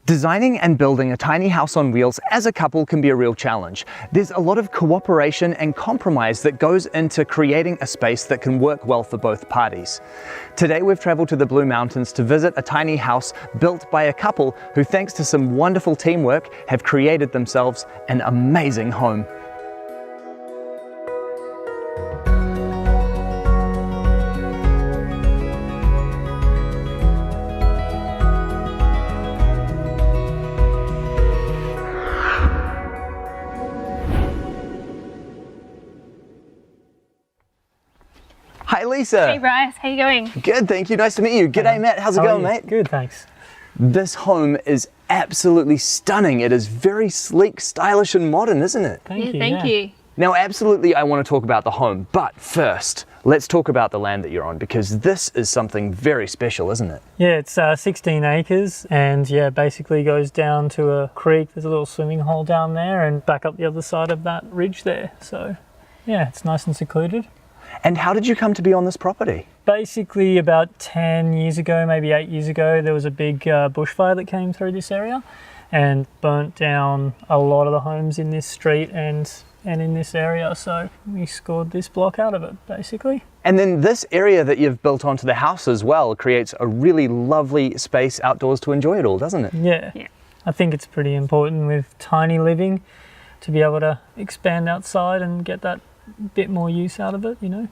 Designing and building a tiny house on wheels as a couple can be a real challenge. There's a lot of cooperation and compromise that goes into creating a space that can work well for both parties. Today we've traveled to the Blue Mountains to visit a tiny house built by a couple who, thanks to some wonderful teamwork, have created themselves an amazing home. Hi Lisa. Hey Bryce, how you going? Good, thank you. Nice to meet you. G'day Matt, how's it going, mate? Good, thanks. This home is absolutely stunning. It is very sleek, stylish and modern, isn't it? Thank you. Thank you. Now absolutely I want to talk about the home, but first let's talk about the land that you're on, because this is something very special, isn't it? Yeah, it's 16 acres and yeah, basically goes down to a creek. There's a little swimming hole down there and back up the other side of that ridge there. So yeah, it's nice and secluded. And how did you come to be on this property? Basically about 10 years ago, maybe 8 years ago, there was a big bushfire that came through this area and burnt down a lot of the homes in this street and in this area. So we scored this block out of it, basically. And then this area that you've built onto the house as well creates a really lovely space outdoors to enjoy it all, doesn't it? Yeah. I think it's pretty important with tiny living to be able to expand outside and get that bit more use out of it, you know.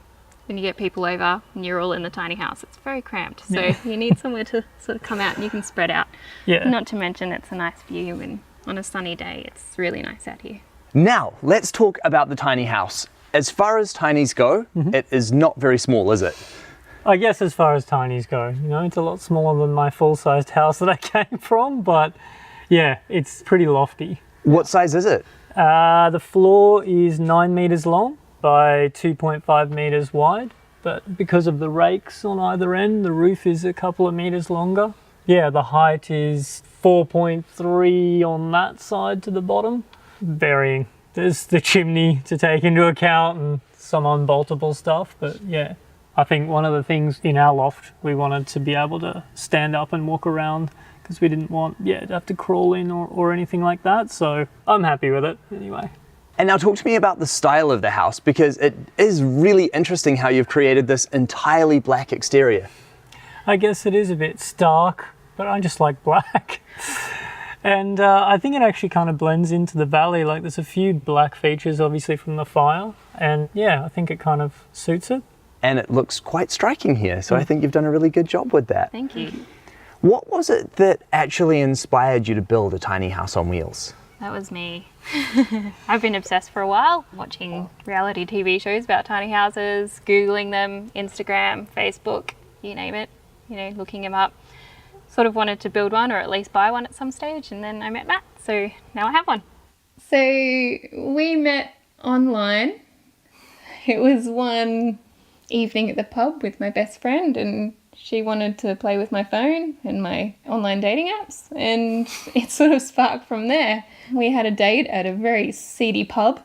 When you get people over and you're all in the tiny house, it's very cramped. So you need somewhere to sort of come out and you can spread out. Yeah. Not to mention it's a nice view, and on a sunny day, it's really nice out here. Now, let's talk about the tiny house. As far as tinies go, it is not very small, is it? I guess as far as tinies go, you know, it's a lot smaller than my full-sized house that I came from, but yeah, it's pretty lofty. What size is it? The floor is 9 meters long by 2.5 meters wide, but because of the rakes on either end, the roof is a couple of meters longer. Yeah, the height is 4.3 on that side to the bottom, varying. There's the chimney to take into account and some unboltable stuff, but yeah. I think one of the things in our loft, we wanted to be able to stand up and walk around because we didn't want to have to crawl in or anything like that, so I'm happy with it anyway. And now talk to me about the style of the house, because it is really interesting how you've created this entirely black exterior. I guess it is a bit stark, but I just like black. And I think it actually kind of blends into the valley. Like there's a few black features obviously from the fire, and yeah, I think it kind of suits it. And it looks quite striking here, so I think you've done a really good job with that. Thank you. What was it that actually inspired you to build a tiny house on wheels? That was me. I've been obsessed for a while, watching reality TV shows about tiny houses, Googling them, Instagram, Facebook, you name it, you know, looking them up. Sort of wanted to build one or at least buy one at some stage, and then I met Matt, so now I have one. So we met online. It was one evening at the pub with my best friend, and she wanted to play with my phone and my online dating apps, and it sort of sparked from there. We had a date at a very seedy pub.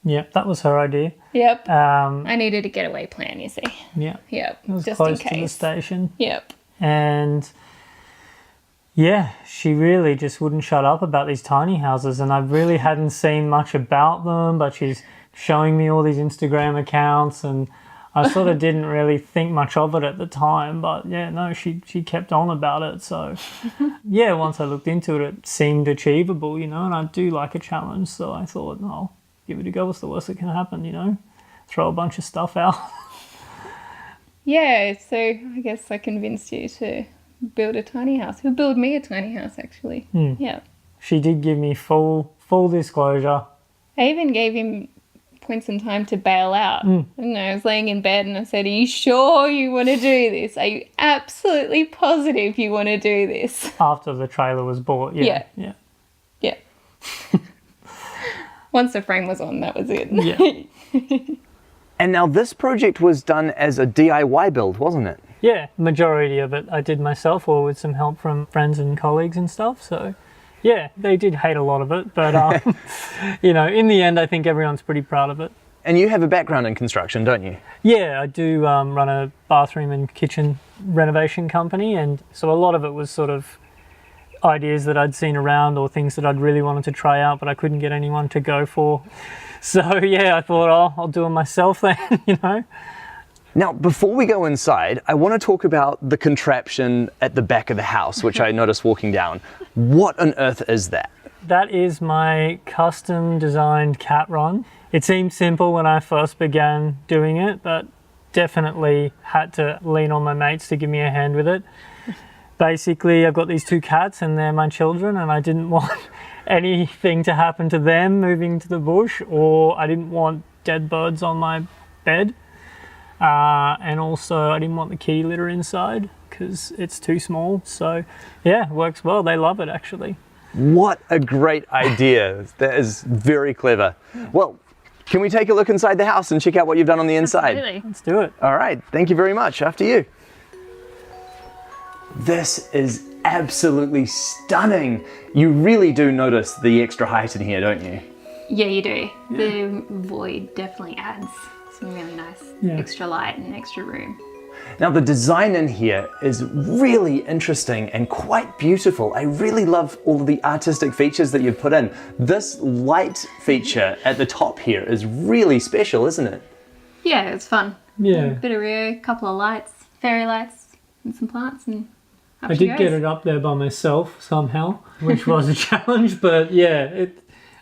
Yep, that was her idea. Yep. I needed a getaway plan, you see. Yeah. Yep. It was just close in case. to the station. Yep. And yeah, she really just wouldn't shut up about these tiny houses, and I really hadn't seen much about them, but she's showing me all these Instagram accounts, and I sort of didn't really think much of it at the time, but yeah, no, she kept on about it. So yeah, once I looked into it, it seemed achievable, you know, and I do like a challenge. So I thought, I'll give it a go. What's the worst that can happen, you know? Throw a bunch of stuff out. Yeah, so I guess I convinced you to build a tiny house. He'll build me a tiny house, actually. Yeah. She did give me full disclosure. I even gave him points in time to bail out. And I was laying in bed and I said, are you sure you want to do this? Are you absolutely positive you want to do this? After the trailer was bought, yeah. Once the frame was on, that was it. Yeah. And now this project was done as a DIY build, wasn't it? Yeah, majority of it I did myself or with some help from friends and colleagues and stuff, so yeah, they did hate a lot of it, but you know, in the end I think everyone's pretty proud of it. And you have a background in construction, don't you? Yeah, I do run a bathroom and kitchen renovation company, and so a lot of it was sort of ideas that I'd seen around or things that I'd really wanted to try out, but I couldn't get anyone to go for. So yeah, I thought, oh, I'll do it myself then, you know. Now, before we go inside, I want to talk about the contraption at the back of the house, which I noticed walking down. What on earth is that? That is my custom designed cat run. It seemed simple when I first began doing it, but definitely had to lean on my mates to give me a hand with it. Basically, I've got these 2 cats and they're my children, and I didn't want anything to happen to them moving to the bush, or I didn't want dead birds on my bed. And also I didn't want the kitty litter inside because it's too small. So yeah, it works well. They love it actually. What a great idea. That is very clever. Well, can we take a look inside the house and check out what you've done on the inside? Absolutely. Let's do it. All right, thank you very much. After you. This is absolutely stunning. You really do notice the extra height in here, don't you? Yeah, you do. The void definitely adds some really nice extra light and extra room. Now the design in here is really interesting and quite beautiful. I really love all of the artistic features that you've put in. This light feature at the top here is really special, isn't it? Yeah, it's fun. Yeah. A bit of Rio, a couple of lights, fairy lights, and some plants, and up I she did goes. get it up there by myself somehow, which was a challenge, but yeah,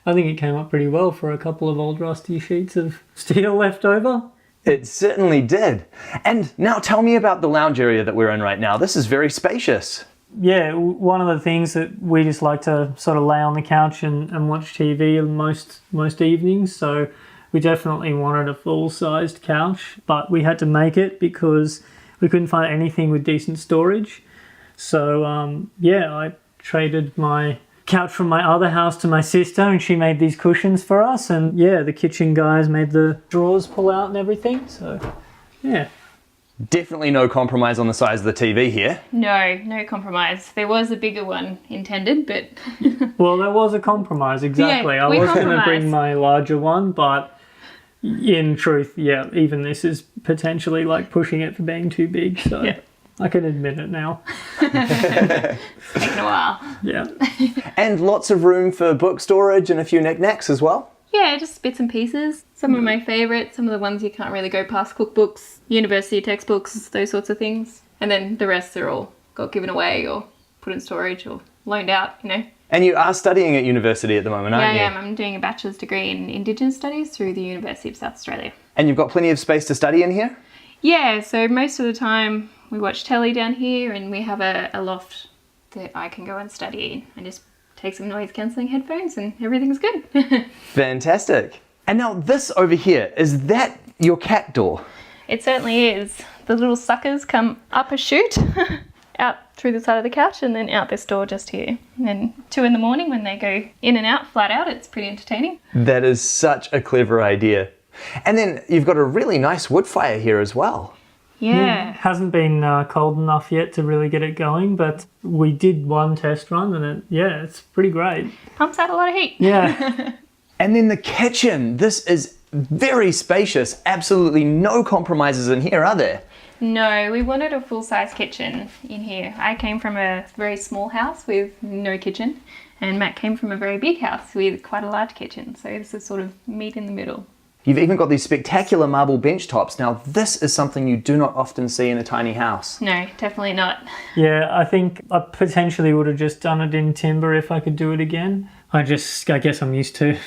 I think it came up pretty well for a couple of old rusty sheets of steel left over. It certainly did. And now tell me about the lounge area that we're in right now. This is very spacious. Yeah, one of the things that we just like to sort of lay on the couch and watch TV most evenings, so we definitely wanted a full-sized couch, but we had to make it because we couldn't find anything with decent storage. So yeah, I traded my couch from my other house to my sister, and she made these cushions for us, and yeah, the kitchen guys made the drawers pull out and everything, so yeah. Definitely no compromise on the size of the TV here. No compromise. There was a bigger one intended, but Well, there was a compromise, exactly. Yeah, I we was going to compromised. bring my larger one, but in truth, yeah, even this is potentially like pushing it for being too big, so Yeah. I can admit it now. taken a while. Yeah. And lots of room for book storage and a few knickknacks as well. Yeah, just bits and pieces. Some of my favourites, some of the ones you can't really go past: cookbooks, university textbooks, those sorts of things. And then the rest are all got given away or put in storage or loaned out, you know. And you are studying at university at the moment, Yeah, aren't I you? am. I'm doing a bachelor's degree in Indigenous Studies through the University of South Australia. And you've got plenty of space to study in here? Yeah, so most of the time we watch telly down here, and we have a loft that I can go and study in and just take some noise cancelling headphones and everything's good. Fantastic. And now this over here, is that your cat door? It certainly is. The little suckers come up a chute, out through the side of the couch, and then out this door just here. And then 2 a.m. when they go in and out, flat out, it's pretty entertaining. That is such a clever idea. And then you've got a really nice wood fire here as well. Yeah. Hasn't been cold enough yet to really get it going, but we did one test run and it's pretty great. Pumps out a lot of heat. Yeah. And then the kitchen. This is very spacious. Absolutely no compromises in here, are there? No, we wanted a full-size kitchen in here. I came from a very small house with no kitchen, and Matt came from a very big house with quite a large kitchen. So this is sort of meet in the middle. You've even got these spectacular marble bench tops. Now, this is something you do not often see in a tiny house. No, definitely not. Yeah, I think I potentially would have just done it in timber if I could do it again. I guess I'm used to,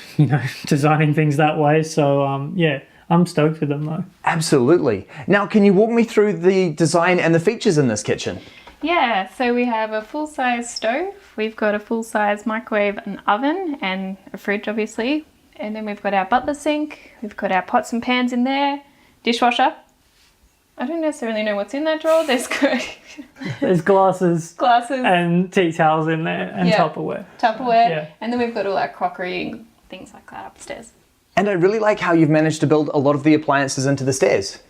designing things that way. So, yeah, I'm stoked with them though. Absolutely. Now, can you walk me through the design and the features in this kitchen? Yeah, so we have a full-size stove. We've got a full-size microwave and oven and a fridge, obviously. And then we've got our butler sink. We've got our pots and pans in there. Dishwasher. I don't necessarily know what's in that drawer. There's There's glasses glasses, and tea towels in there and Yeah. Tupperware. Tupperware, Yeah. and then we've got all our crockery and things like that upstairs. And I really like how you've managed to build a lot of the appliances into the stairs.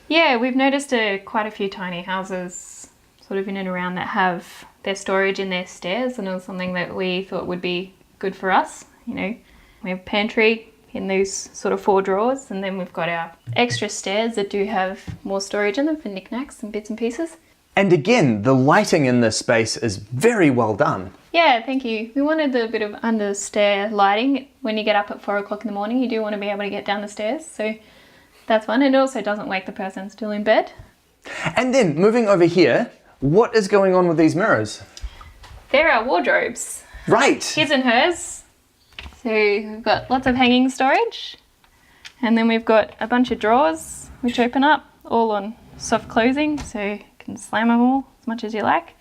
Yeah, we've noticed quite a few tiny houses sort of in and around that have their storage in their stairs, and it was something that we thought would be good for us. We have pantry in those sort of 4 drawers, and then we've got our extra stairs that do have more storage in them for knickknacks and bits and pieces. And again, the lighting in this space is very well done. Yeah, thank you. We wanted a bit of under stair lighting. When you get up at 4 o'clock in the morning, you do want to be able to get down the stairs. So that's fun. And it also doesn't wake the person still in bed. And then moving over here, what is going on with these mirrors? There are wardrobes. Right. His and hers. So we've got lots of hanging storage. And then we've got a bunch of drawers which open up, all on soft closing, so you can slam them all as much as you like.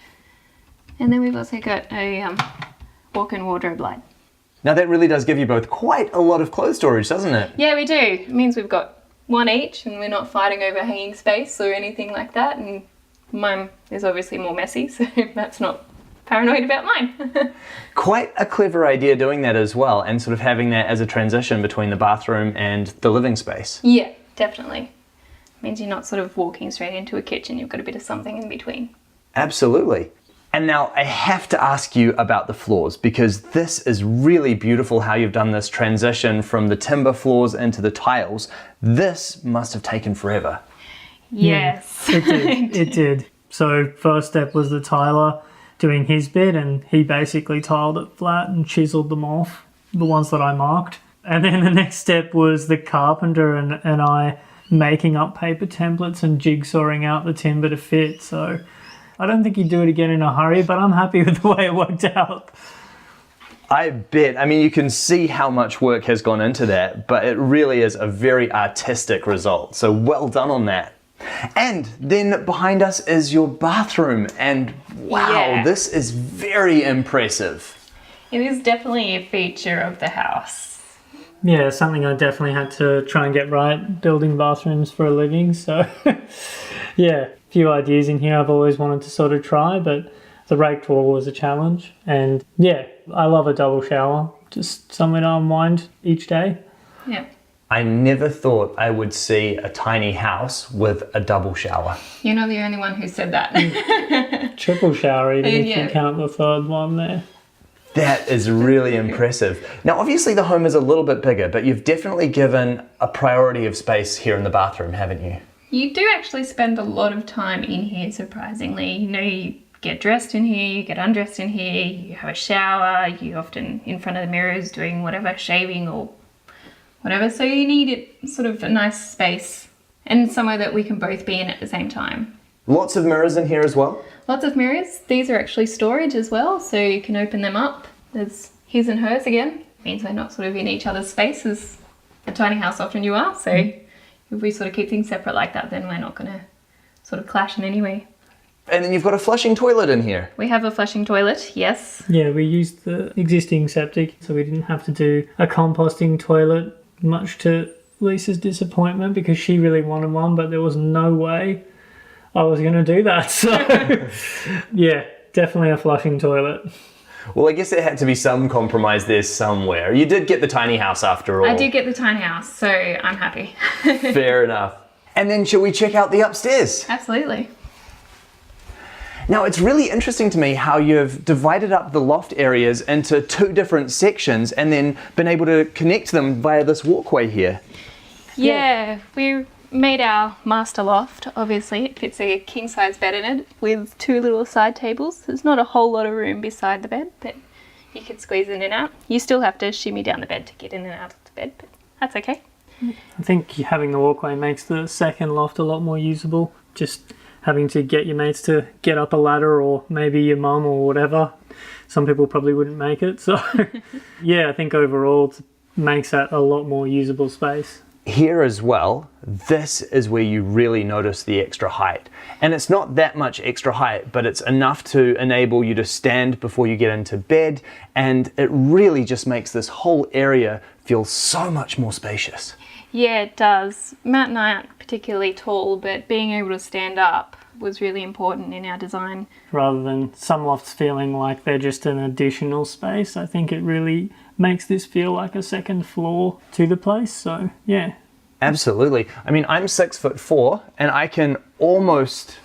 And then we've also got a walk-in wardrobe light. Now that really does give you both quite a lot of clothes storage, doesn't it? Yeah, we do. It means we've got one each and we're not fighting over hanging space or anything like that. And mine is obviously more messy, so that's not paranoid about mine. Quite a clever idea doing that as well, and sort of having that as a transition between the bathroom and the living space. Yeah, definitely. It means you're not sort of walking straight into a kitchen, you've got a bit of something in between. Absolutely. And now I have to ask you about the floors, because this is really beautiful how you've done this transition from the timber floors into the tiles. This must have taken forever. Yes. It did. It did. So first step was the tiler doing his bit, and he basically tiled it flat and chiseled them off, the ones that I marked. And then the next step was the carpenter and I making up paper templates and jigsawing out the timber to fit. So I don't think he'd do it again in a hurry, but I'm happy with the way it worked out. I bet. I mean, you can see how much work has gone into that, but it really is a very artistic result. So well done on that. And then behind us is your bathroom, and wow, Yeah. This is very impressive. It is definitely a feature of the house. Yeah, something I definitely had to try and get right, building bathrooms for a living. So yeah, a few ideas in here I've always wanted to sort of try, but the rake drawer was a challenge. And yeah, I love a double shower, just somewhere to unwind each day. Yeah. I never thought I would see a tiny house with a double shower. You're not the only one who said that. Triple shower, even if Yeah. you count the third one there. That is really impressive. Now, obviously the home is a little bit bigger, but you've definitely given a priority of space here in the bathroom, haven't you? You do actually spend a lot of time in here, surprisingly. You know, you get dressed in here, you get undressed in here, you have a shower, you're often in front of the mirrors doing whatever, shaving or whatever. So you need it sort of a nice space and somewhere that we can both be in at the same time. Lots of mirrors in here as well. Lots of mirrors. These are actually storage as well, so you can open them up. There's his and hers again. Means they're not sort of in each other's space as a tiny house often you are. So if we sort of keep things separate like that, then we're not going to sort of clash in any way. And then you've got a flushing toilet in here. We have a flushing toilet, yes. Yeah, we used the existing septic, so we didn't have to do a composting toilet, much to Lisa's disappointment, because she really wanted one, but there was no way I was going to do that. So yeah, definitely a flushing toilet. Well, I guess there had to be some compromise there somewhere. You did get the tiny house after all. I did get the tiny house, so I'm happy. Fair enough. And then shall we check out the upstairs? Absolutely. Now, it's really interesting to me how you've divided up the loft areas into two different sections and then been able to connect them via this walkway here. Yeah, we made our master loft. Obviously, it fits a king-size bed in it with two little side tables. There's not a whole lot of room beside the bed, but you can squeeze in and out. You still have to shimmy down the bed to get in and out of the bed, but that's okay. I think having the walkway makes the second loft a lot more usable. Just having to get your mates to get up a ladder, or maybe your mum or whatever. Some people probably wouldn't make it. So yeah, I think overall it makes that a lot more usable space. Here as well, this is where you really notice the extra height. And it's not that much extra height, but it's enough to enable you to stand before you get into bed, and it really just makes this whole area feel so much more spacious. Yeah, it does. Matt and I aren't particularly tall, but being able to stand up was really important in our design. Rather than some lofts feeling like they're just an additional space, I think it really makes this feel like a second floor to the place. So yeah. Absolutely. I mean, I'm 6'4" and I can almost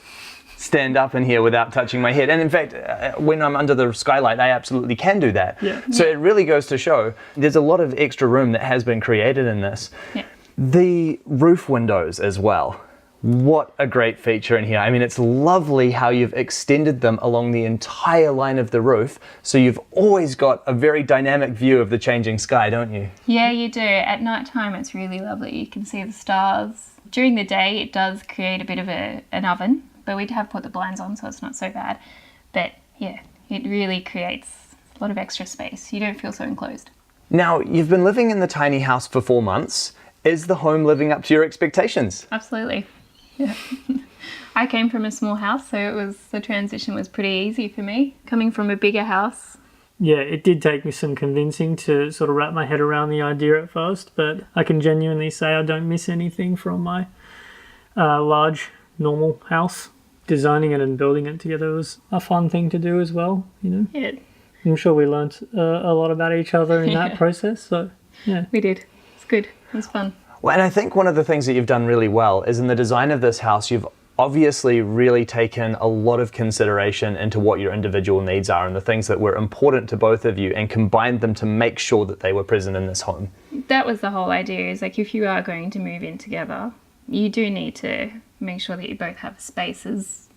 stand up in here without touching my head. And in fact, when I'm under the skylight, I absolutely can do that. Yeah. So it really goes to show there's a lot of extra room that has been created in this. Yeah. The roof windows as well. What a great feature in here. I mean, it's lovely how you've extended them along the entire line of the roof, so you've always got a very dynamic view of the changing sky, don't you? Yeah, you do. At night time, it's really lovely. You can see the stars. During the day, it does create a bit of an oven, but we have put the blinds on, so it's not so bad. But yeah, it really creates a lot of extra space. You don't feel so enclosed. Now, you've been living in the tiny house for 4 months. Is the home living up to your expectations? Absolutely. Yeah. I came from a small house, so the transition was pretty easy for me. Coming from a bigger house. Yeah, it did take me some convincing to sort of wrap my head around the idea at first, but I can genuinely say I don't miss anything from my large, normal house. Designing it and building it together was a fun thing to do as well, you know. Yeah, I'm sure we learnt a lot about each other in that process, so yeah. we did. It's good. It was fun. Well, and I think one of the things that you've done really well is in the design of this house, you've obviously really taken a lot of consideration into what your individual needs are and the things that were important to both of you and combined them to make sure that they were present in this home. That was the whole idea, is like if you are going to move in together, you do need to make sure that you both have spaces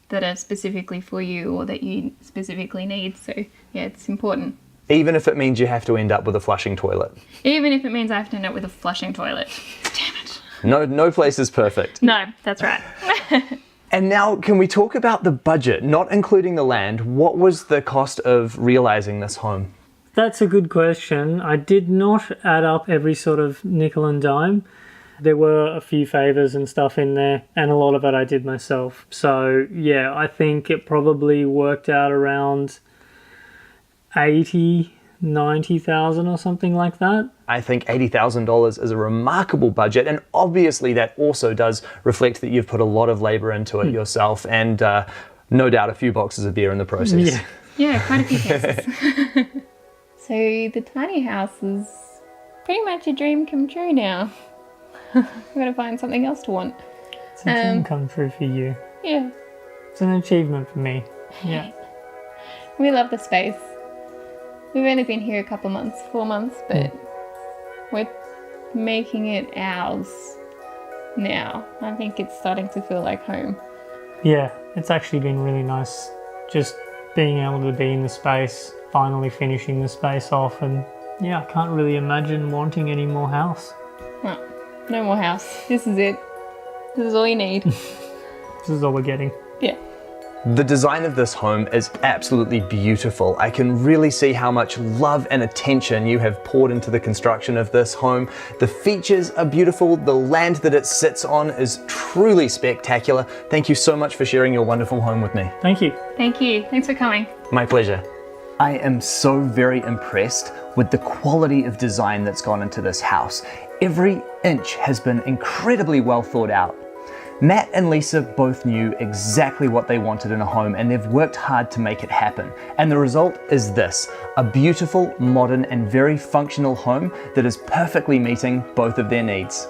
that are specifically for you or that you specifically need. So yeah, it's important. Even if it means you have to end up with a flushing toilet. Even if it means I have to end up with a flushing toilet. Damn it. No place is perfect. No, that's right. And now, can we talk about the budget, not including the land? What was the cost of realizing this home? That's a good question. I did not add up every sort of nickel and dime. There were a few favours and stuff in there, and a lot of it I did myself. So yeah, I think it probably worked out around 90,000 or something like that. I think $80,000 is a remarkable budget, and obviously that also does reflect that you've put a lot of labour into it yourself, and no doubt a few boxes of beer in the process. Yeah. Yeah, quite a few cases. So the tiny house is pretty much a dream come true now. I've got to find something else to want. It's a dream come true for you. Yeah. It's an achievement for me. Yeah. We love the space. We've only been here a couple months, 4 months, but we're making it ours now. I think it's starting to feel like home. Yeah, it's actually been really nice just being able to be in the space, finally finishing the space off, and yeah, I can't really imagine wanting any more house. Well, no more house. This is it. This is all you need. This is all we're getting. Yeah. The design of this home is absolutely beautiful. I can really see how much love and attention you have poured into the construction of this home. The features are beautiful. The land that it sits on is truly spectacular. Thank you so much for sharing your wonderful home with me. Thank you. Thank you. Thanks for coming. My pleasure. I am so very impressed with the quality of design that's gone into this house. Every inch has been incredibly well thought out. Matt and Lisa both knew exactly what they wanted in a home, and they've worked hard to make it happen. And the result is this, a beautiful, modern, and very functional home that is perfectly meeting both of their needs.